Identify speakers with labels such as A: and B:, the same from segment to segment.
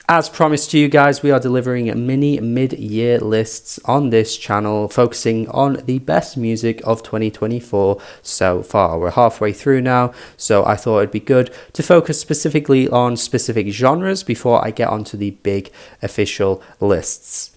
A: As promised to you guys, we are delivering mini mid-year lists on this channel, focusing on the best music of 2024 so far. We're halfway through now, so I thought it'd be good to focus specifically on specific genres before I get onto the big official lists.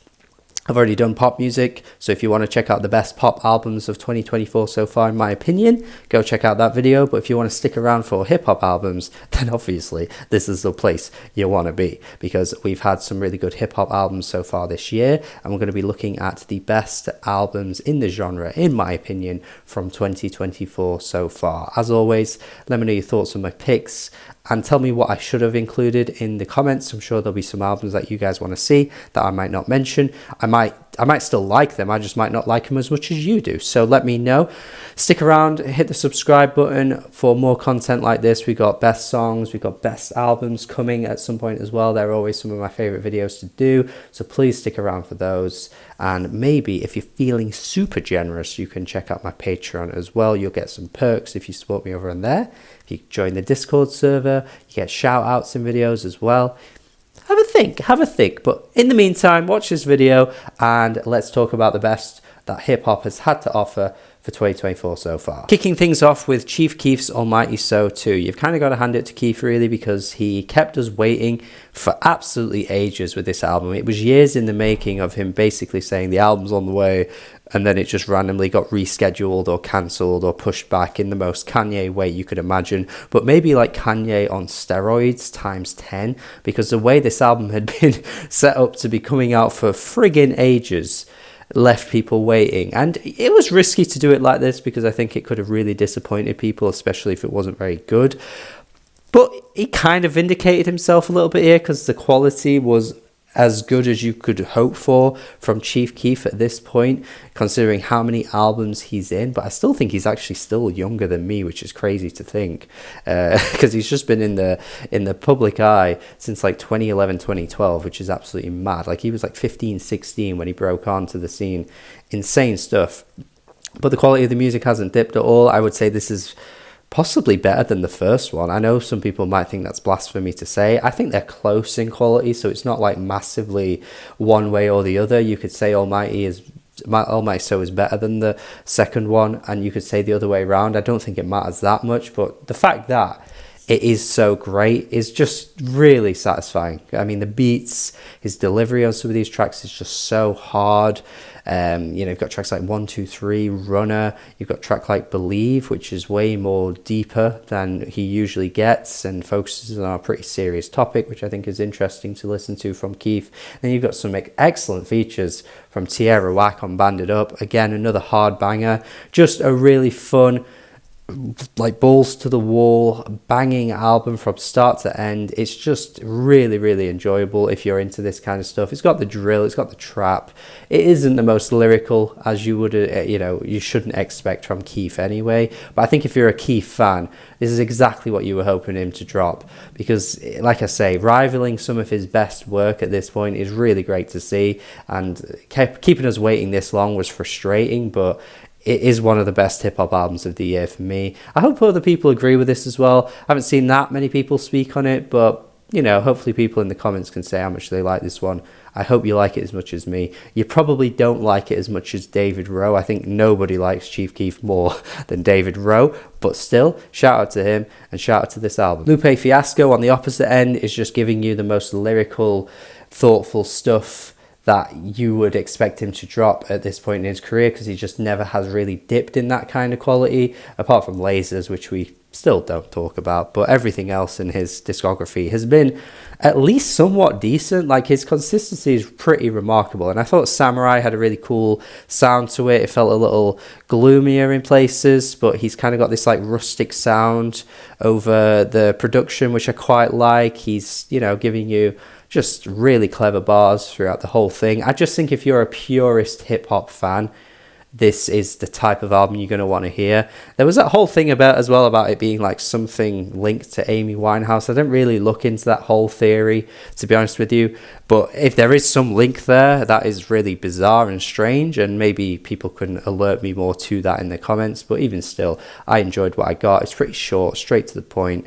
A: I've already done pop music, so if you want to check out the best pop albums of 2024 so far, in my opinion, go check out that video. But if you want to stick around for hip-hop albums, then obviously this is the place you want to be, because we've had some really good hip-hop albums so far this year, and we're going to be looking at the best albums in the genre, in my opinion, from 2024 so far. As always, let me know your thoughts on my picks, and tell me what I should have included in the comments. I'm sure there'll be some albums that you guys want to see that I might not mention. I might still like them, I just might not like them as much as you do. So let me know. Stick around, hit the subscribe button for more content like this. We got best songs, we got best albums coming at some point as well. They're always some of my favorite videos to do, so please stick around for those. And maybe if you're feeling super generous, you can check out my Patreon as well. You'll get some perks if you support me over on there. If you join the Discord server, you get shout outs in videos as well. Have a think. But in the meantime, watch this video and let's talk about the best that hip hop has had to offer for 2024 so far. Kicking things off with Chief Keef's Almighty So 2. You've kind of got to hand it to Keef really, because he kept us waiting for absolutely ages with this album. It was years in the making of him basically saying the album's on the way, and then it just randomly got rescheduled or cancelled or pushed back in the most Kanye way you could imagine, but maybe like Kanye on steroids times 10, because the way this album had been set up to be coming out for friggin' ages left people waiting. And it was risky to do it like this, because I think it could have really disappointed people, especially if it wasn't very good. But he kind of vindicated himself a little bit here, because the quality was as good as you could hope for from Chief Keef at this point, considering how many albums he's in. But I still think he's actually still younger than me, which is crazy to think, because he's just been in the public eye since like 2011, 2012, which is absolutely mad. Like he was like 15, 16 when he broke onto the scene. Insane stuff. But the quality of the music hasn't dipped at all. I would say this is possibly better than the first one. I know some people might think that's blasphemy to say. I think they're close in quality, so it's not like massively one way or the other. You could say Almighty So is better than the second one, and you could say the other way around. I don't think it matters that much, but the fact that it is so great is just really satisfying. I mean, the beats, his delivery on some of these tracks is just so hard. You've got tracks like 1, 2, 3, Runner. You've got track like Believe, which is way more deeper than he usually gets and focuses on a pretty serious topic, which I think is interesting to listen to from Keef. Then you've got some excellent features from Tierra Whack on Banded Up. Again, another hard banger. Just a really fun, like balls to the wall, banging album from start to end. It's just really, really enjoyable if you're into this kind of stuff. It's got the drill, it's got the trap. It isn't the most lyrical as you would, you shouldn't expect from Keef anyway. But I think if you're a Keef fan, this is exactly what you were hoping him to drop, because, like I say, rivaling some of his best work at this point is really great to see. And keeping us waiting this long was frustrating, but it is one of the best hip-hop albums of the year for me. I hope other people agree with this as well. I haven't seen that many people speak on it, but, hopefully people in the comments can say how much they like this one. I hope you like it as much as me. You probably don't like it as much as David Rowe. I think nobody likes Chief Keef more than David Rowe, but still, shout out to him and shout out to this album. Lupe Fiasco on the opposite end is just giving you the most lyrical, thoughtful stuff that you would expect him to drop at this point in his career, because he just never has really dipped in that kind of quality, apart from Lasers, which we still don't talk about. But everything else in his discography has been at least somewhat decent. Like, his consistency is pretty remarkable, and I thought Samurai had a really cool sound to it. It felt a little gloomier in places, but he's kind of got this like rustic sound over the production, which I quite like. He's giving you just really clever bars throughout the whole thing. I just think if you're a purist hip-hop fan, this is the type of album you're going to want to hear. There was that whole thing about it being like something linked to Amy Winehouse. I didn't really look into that whole theory, to be honest with you, but if there is some link there, that is really bizarre and strange, and maybe people can alert me more to that in the comments. But even still, I enjoyed what I got. It's pretty short, straight to the point.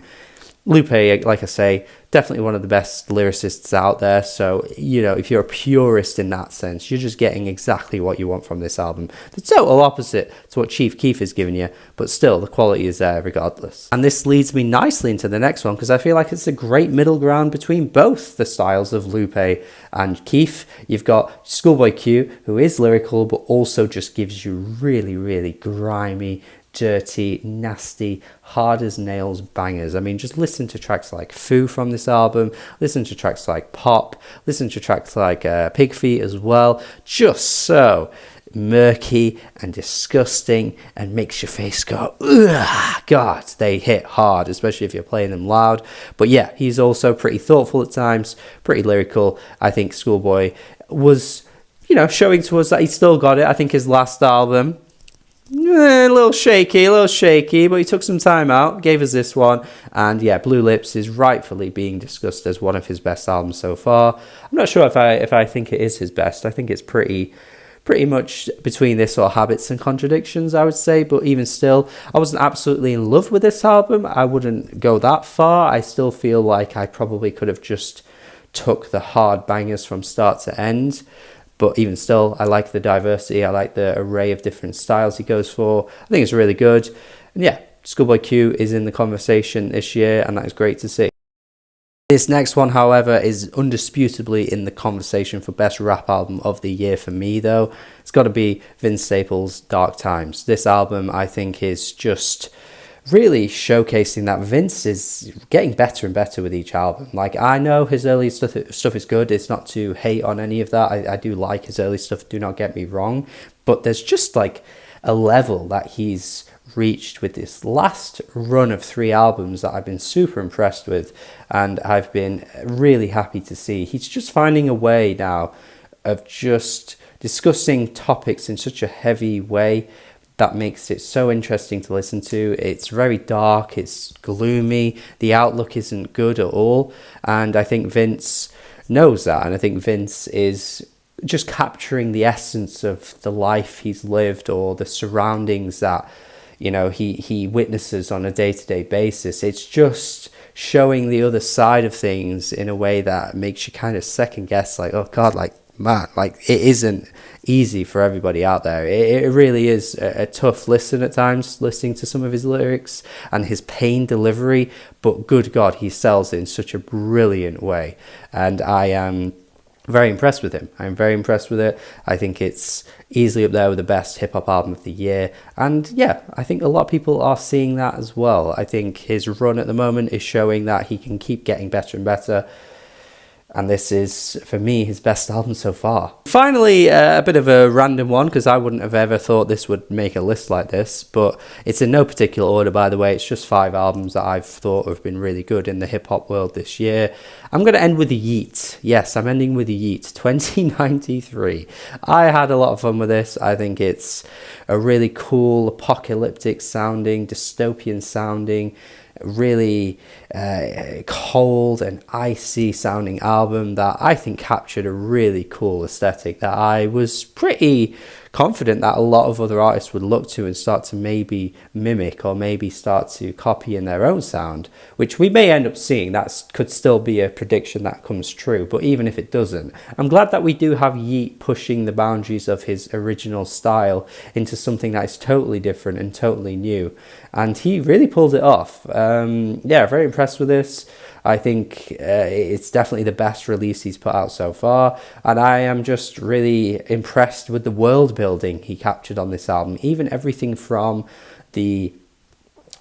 A: Lupe, like I say, definitely one of the best lyricists out there. So, you know, if you're a purist in that sense, you're just getting exactly what you want from this album. The total opposite to what Chief Keef is giving you, but still, the quality is there regardless. And this leads me nicely into the next one, because I feel like it's a great middle ground between both the styles of Lupe and Keef. You've got Schoolboy Q, who is lyrical, but also just gives you really, really grimy, dirty, nasty, hard as nails bangers. I mean, just listen to tracks like Foo from this album, listen to tracks like Pop, listen to tracks like Pig Feet as well. Just so murky and disgusting and makes your face go, ugh. God, they hit hard, especially if you're playing them loud. But yeah, he's also pretty thoughtful at times, pretty lyrical. I think Schoolboy was, you know, showing to us that he still got it. I think his last album, a little shaky, but he took some time out, gave us this one, and yeah, Blue Lips is rightfully being discussed as one of his best albums so far. I'm not sure if I think it is his best. I think it's pretty much between this or Habits and Contradictions, I would say, but even still, I wasn't absolutely in love with this album. I wouldn't go that far. I still feel like I probably could have just took the hard bangers from start to end. But even still, I like the diversity. I like the array of different styles he goes for. I think it's really good. And yeah, Schoolboy Q is in the conversation this year, and that is great to see. This next one, however, is undisputably in the conversation for best rap album of the year for me, though. It's got to be Vince Staples' Dark Times. This album, I think, is just really showcasing that Vince is getting better and better with each album. Like, I know his early stuff is good. It's not to hate on any of that. I do like his early stuff, do not get me wrong. But there's just like a level that he's reached with this last run of 3 albums that I've been super impressed with, and I've been really happy to see. He's just finding a way now of just discussing topics in such a heavy way that makes it so interesting to listen to. It's very dark, it's gloomy, the outlook isn't good at all, and I think Vince knows that, and I think Vince is just capturing the essence of the life he's lived or the surroundings that, you know, he witnesses on a day-to-day basis. It's just showing the other side of things in a way that makes you kind of second guess, like, oh God, like, man, like, it isn't easy for everybody out there. It really is a tough listen at times, listening to some of his lyrics and his pain delivery, but good God, he sells it in such a brilliant way, and I am very impressed with him. I'm very impressed with it. I think it's easily up there with the best hip-hop album of the year, and yeah, I think a lot of people are seeing that as well. I think his run at the moment is showing that he can keep getting better and better, and this is, for me, his best album so far. Finally, a bit of a random one, because I wouldn't have ever thought this would make a list like this, but it's in no particular order, by the way. It's just 5 albums that I've thought have been really good in the hip-hop world this year. I'm going to end with the Yeet. Yes, I'm ending with the Yeet, 2093. I had a lot of fun with this. I think it's a really cool, apocalyptic sounding, dystopian sounding, really cold and icy sounding album that I think captured a really cool aesthetic that I was pretty confident that a lot of other artists would look to and start to maybe mimic or maybe start to copy in their own sound, which we may end up seeing. That could still be a prediction that comes true, but even if it doesn't, I'm glad that we do have Yeet pushing the boundaries of his original style into something that is totally different and totally new, and he really pulled it off. Yeah, very impressed with this. I think it's definitely the best release he's put out so far, and I am just really impressed with the world building he captured on this album. Even everything from the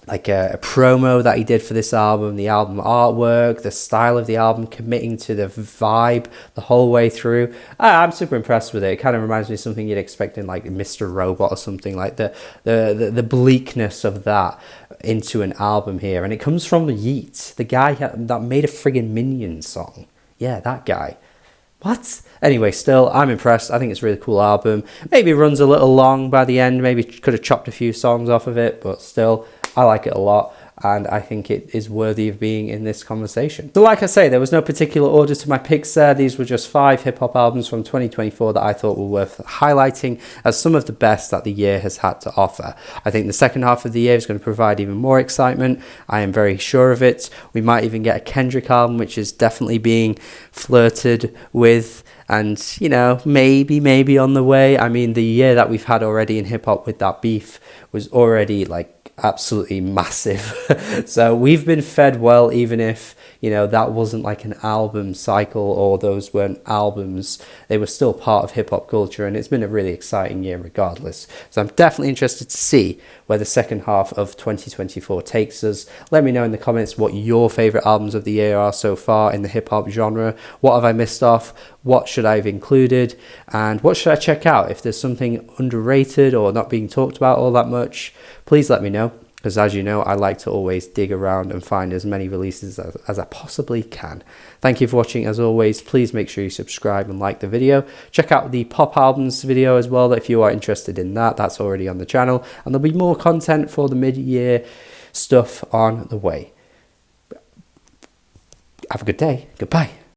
A: a promo that he did for this album, the album artwork, the style of the album, committing to the vibe the whole way through. I'm super impressed with it. It kind of reminds me of something you'd expect in like Mr. Robot or something, like the bleakness of that into an album here. And it comes from Yeet, the guy that made a friggin' Minions song. Yeah, that guy. What? Anyway, still, I'm impressed. I think it's a really cool album. Maybe it runs a little long by the end. Maybe could have chopped a few songs off of it, but still, I like it a lot. and I think it is worthy of being in this conversation. So like I say, there was no particular order to my picks there. These were just 5 hip-hop albums from 2024 that I thought were worth highlighting as some of the best that the year has had to offer. I think the second half of the year is going to provide even more excitement. I am very sure of it. We might even get a Kendrick album, which is definitely being flirted with, and, you know, maybe on the way. I mean, the year that we've had already in hip-hop with that beef was already, like, absolutely massive. So we've been fed well, even if, you know, that wasn't like an album cycle or those weren't albums. They were still part of hip-hop culture, and it's been a really exciting year regardless. So I'm definitely interested to see where the second half of 2024 takes us. Let me know in the comments what your favorite albums of the year are so far in the hip-hop genre. What have I missed off? What should I have included? And what should I check out? If there's something underrated or not being talked about all that much, please let me know, because as you know, I like to always dig around and find as many releases as I possibly can. Thank you for watching. As always, please make sure you subscribe and like the video. Check out the pop albums video as well if you are interested in that. That's already on the channel, and there'll be more content for the mid-year stuff on the way. Have a good day. Goodbye.